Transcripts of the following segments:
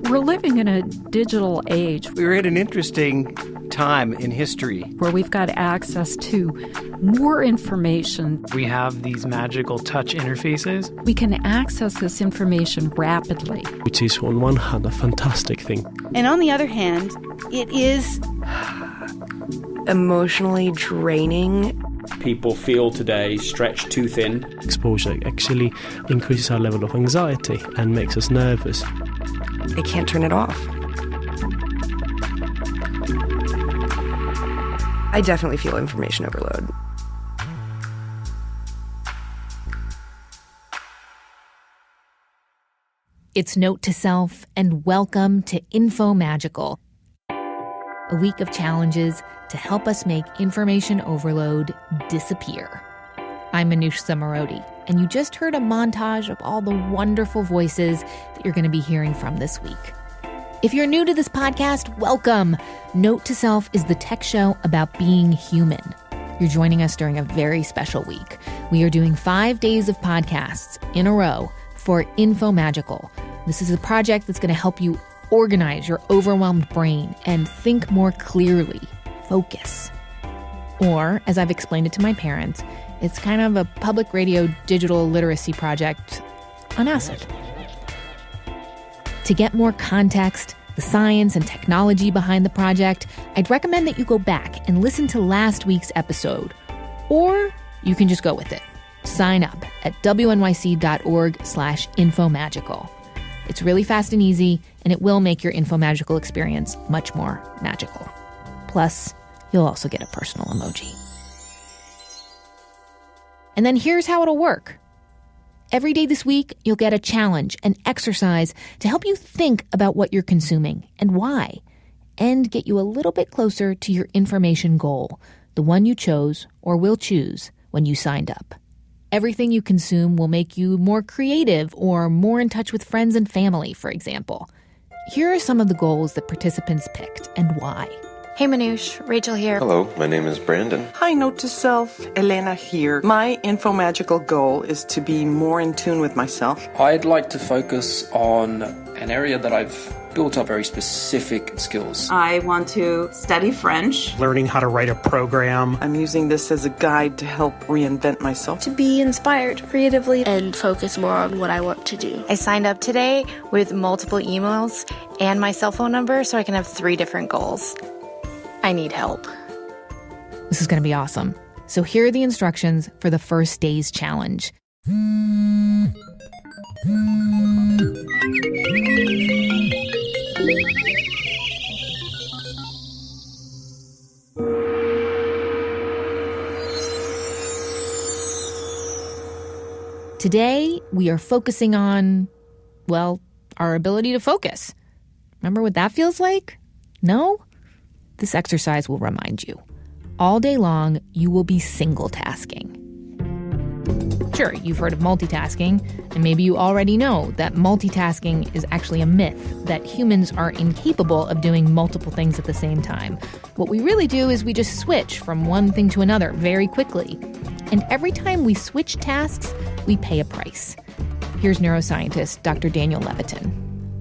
We're living in a digital age. We're at an interesting time in history where we've got access to more information. We have these magical touch interfaces. We can access this information rapidly. Which is on one hand a fantastic thing. And on the other hand, it is emotionally draining. People feel today stretched too thin. Exposure actually increases our level of anxiety and makes us nervous. I can't turn it off. I definitely feel information overload. It's Note to Self, and welcome to Infomagical, a week of challenges to help us make information overload disappear. I'm Manoush Zomorodi, and you just heard a montage of all the wonderful voices that you're going to be hearing from this week. If you're new to this podcast, welcome. Note to Self is the tech show about being human. You're joining us during a very special week. We are doing 5 days of podcasts in a row for Infomagical. This is a project that's going to help you organize your overwhelmed brain and think more clearly, focus. Or, as I've explained it to my parents, it's kind of a public radio digital literacy project on acid. To get more context, the science and technology behind the project, I'd recommend that you go back and listen to last week's episode. Or you can just go with it. Sign up at wnyc.org/infomagical. It's really fast and easy, and it will make your Infomagical experience much more magical. Plus, you'll also get a personal emoji. And then here's how it'll work. Every day this week, you'll get a challenge, an exercise to help you think about what you're consuming and why, and get you a little bit closer to your information goal, the one you chose or will choose when you signed up. Everything you consume will make you more creative or more in touch with friends and family, for example. Here are some of the goals that participants picked and why. Hey Manoush, Rachel here. Hello, my name is Brandon. Hi, Note to Self, Elena here. My Infomagical goal is to be more in tune with myself. I'd like to focus on an area that I've built up very specific skills. I want to study French. Learning how to write a program. I'm using this as a guide to help reinvent myself. To be inspired creatively and focus more on what I want to do. I signed up today with multiple emails and my cell phone number so I can have 3 different goals. I need help. This is going to be awesome. So here are the instructions for the first day's challenge. Today, we are focusing on, well, our ability to focus. Remember what that feels like? No? This exercise will remind you. All day long, you will be single-tasking. Sure, you've heard of multitasking, and maybe you already know that multitasking is actually a myth, that humans are incapable of doing multiple things at the same time. What we really do is we just switch from one thing to another very quickly. And every time we switch tasks, we pay a price. Here's neuroscientist Dr. Daniel Levitin.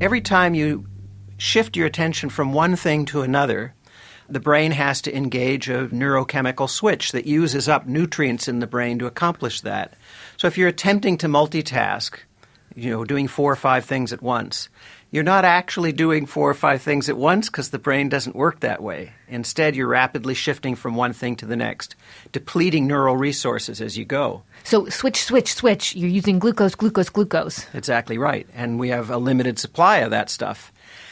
Every time you shift your attention from one thing to another, the brain has to engage a neurochemical switch that uses up nutrients in the brain to accomplish that. So if you're attempting to multitask, doing 4 or 5 things at once, you're not actually doing 4 or 5 things at once because the brain doesn't work that way. Instead, you're rapidly shifting from one thing to the next, depleting neural resources as you go. So switch. You're using glucose. Exactly right. And we have a limited supply of that stuff.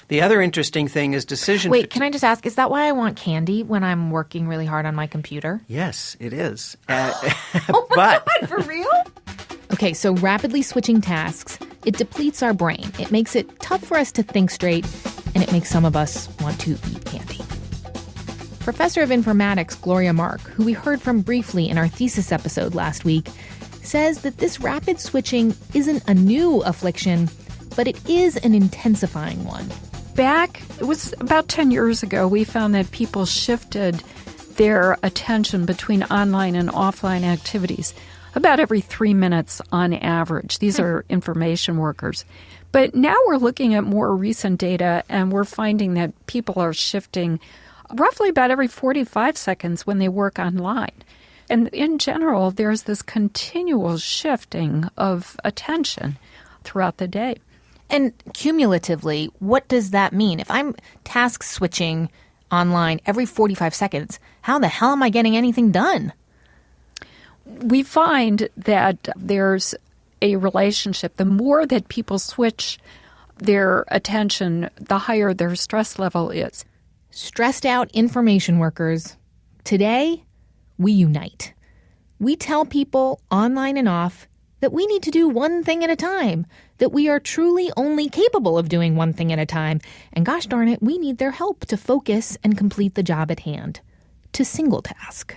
The other interesting thing is decision... Wait, can I just ask, is that why I want candy when I'm working really hard on my computer? Yes, it is. Oh my God, for real? Okay, so rapidly switching tasks, it depletes our brain. It makes it tough for us to think straight, and it makes some of us want to eat candy. Professor of Informatics Gloria Mark, who we heard from briefly in our thesis episode last week, says that this rapid switching isn't a new affliction, but it is an intensifying one. It was about 10 years ago, we found that people shifted their attention between online and offline activities about every 3 minutes on average. These are information workers. But now we're looking at more recent data, and we're finding that people are shifting roughly about every 45 seconds when they work online. And in general, there's this continual shifting of attention throughout the day. And cumulatively, what does that mean? If I'm task switching online every 45 seconds, how the hell am I getting anything done? We find that there's a relationship. The more that people switch their attention, the higher their stress level is. Stressed out information workers. Today, we unite. We tell people online and off that we need to do one thing at a time, that we are truly only capable of doing one thing at a time, and gosh darn it, we need their help to focus and complete the job at hand, to single task.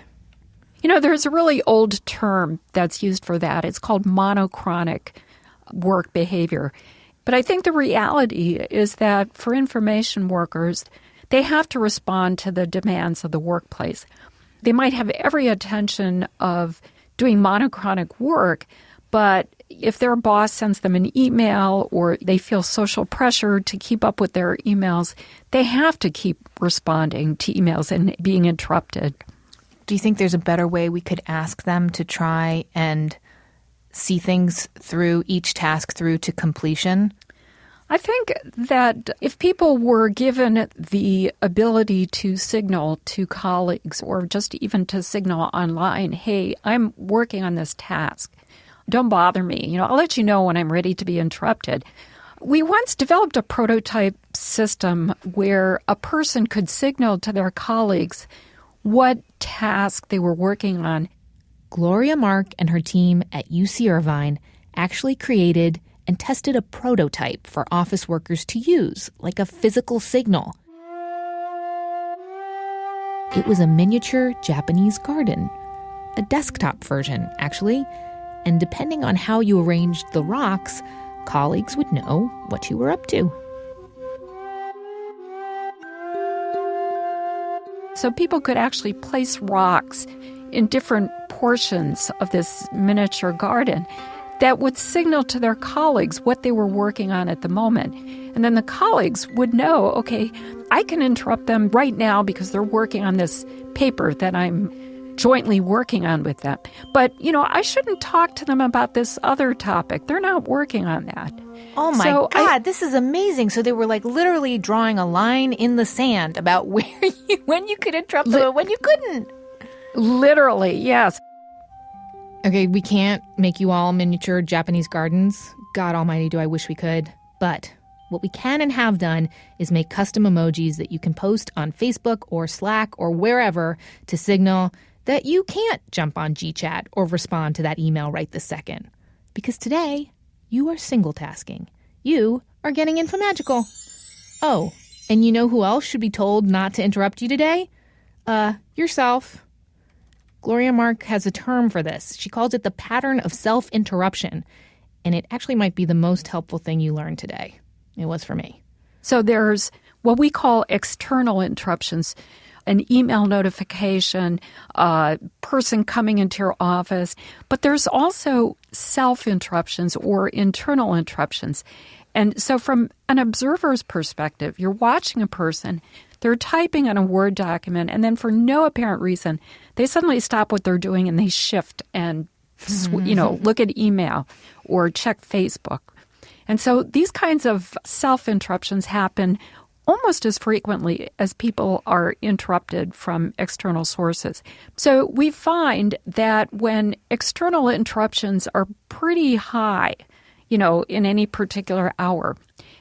You know, there's a really old term that's used for that. It's called monochronic work behavior. But I think the reality is that for information workers, they have to respond to the demands of the workplace. They might have every intention of doing monochronic work, but if their boss sends them an email or they feel social pressure to keep up with their emails, they have to keep responding to emails and being interrupted. Do you think there's a better way we could ask them to try and see things through, each task through to completion? I think that if people were given the ability to signal to colleagues or just even to signal online, hey, I'm working on this task. Don't bother me. I'll let you know when I'm ready to be interrupted. We once developed a prototype system where a person could signal to their colleagues what task they were working on. Gloria Mark and her team at UC Irvine actually created and tested a prototype for office workers to use, like a physical signal. It was a miniature Japanese garden, a desktop version, actually, and depending on how you arranged the rocks, colleagues would know what you were up to. So people could actually place rocks in different portions of this miniature garden that would signal to their colleagues what they were working on at the moment. And then the colleagues would know, okay, I can interrupt them right now because they're working on this paper that I'm jointly working on with them. But, I shouldn't talk to them about this other topic. They're not working on that. Oh my God, this is amazing. So they were like literally drawing a line in the sand about when you could interrupt them and when you couldn't. Literally, yes. Okay, we can't make you all miniature Japanese gardens. God almighty, do I wish we could. But what we can and have done is make custom emojis that you can post on Facebook or Slack or wherever to signal that you can't jump on GChat or respond to that email right this second. Because today, you are single tasking. You are getting Infomagical. Oh, and you know who else should be told not to interrupt you today? Yourself. Gloria Mark has a term for this. She calls it the pattern of self-interruption. And it actually might be the most helpful thing you learned today. It was for me. So there's what we call external interruptions, an email notification, a person coming into your office. But there's also self-interruptions or internal interruptions. And so from an observer's perspective, you're watching a person, they're typing on a Word document, and then for no apparent reason, they suddenly stop what they're doing and they shift and, look at email or check Facebook. And so these kinds of self-interruptions happen almost as frequently as people are interrupted from external sources. So we find that when external interruptions are pretty high, in any particular hour,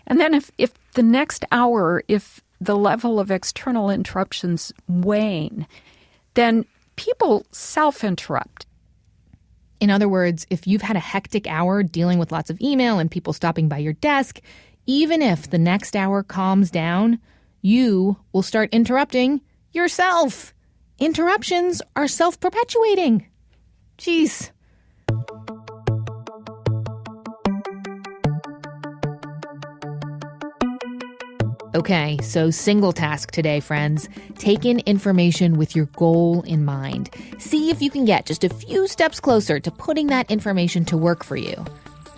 and then if the next hour, if the level of external interruptions wane, then people self-interrupt. In other words, if you've had a hectic hour dealing with lots of email and people stopping by your desk, even if the next hour calms down, you will start interrupting yourself. Interruptions are self-perpetuating. Jeez. Okay, so single task today, friends. Take in information with your goal in mind. See if you can get just a few steps closer to putting that information to work for you.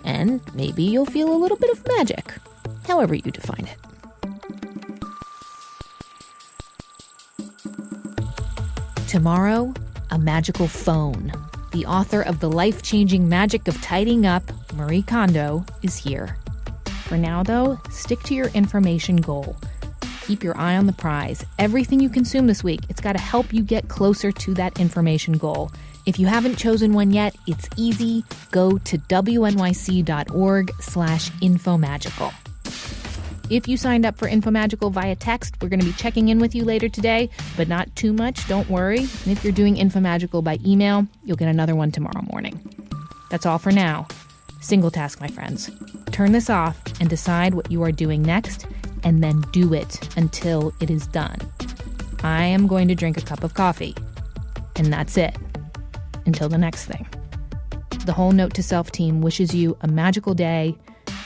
And maybe you'll feel a little bit of magic, however you define it. Tomorrow, a magical phone. The author of The Life-Changing Magic of Tidying Up, Marie Kondo, is here. For now, though, stick to your information goal. Keep your eye on the prize. Everything you consume this week, it's got to help you get closer to that information goal. If you haven't chosen one yet, it's easy. Go to wnyc.org/infomagical. If you signed up for Infomagical via text, we're going to be checking in with you later today, but not too much, don't worry. And if you're doing Infomagical by email, you'll get another one tomorrow morning. That's all for now. Single task, my friends. Turn this off and decide what you are doing next, and then do it until it is done. I am going to drink a cup of coffee, and that's it. Until the next thing. The whole Note to Self team wishes you a magical day.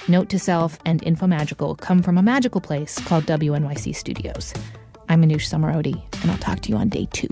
Note to Self and Infomagical come from a magical place called WNYC Studios. I'm Manoush Samarodi, and I'll talk to you on day 2.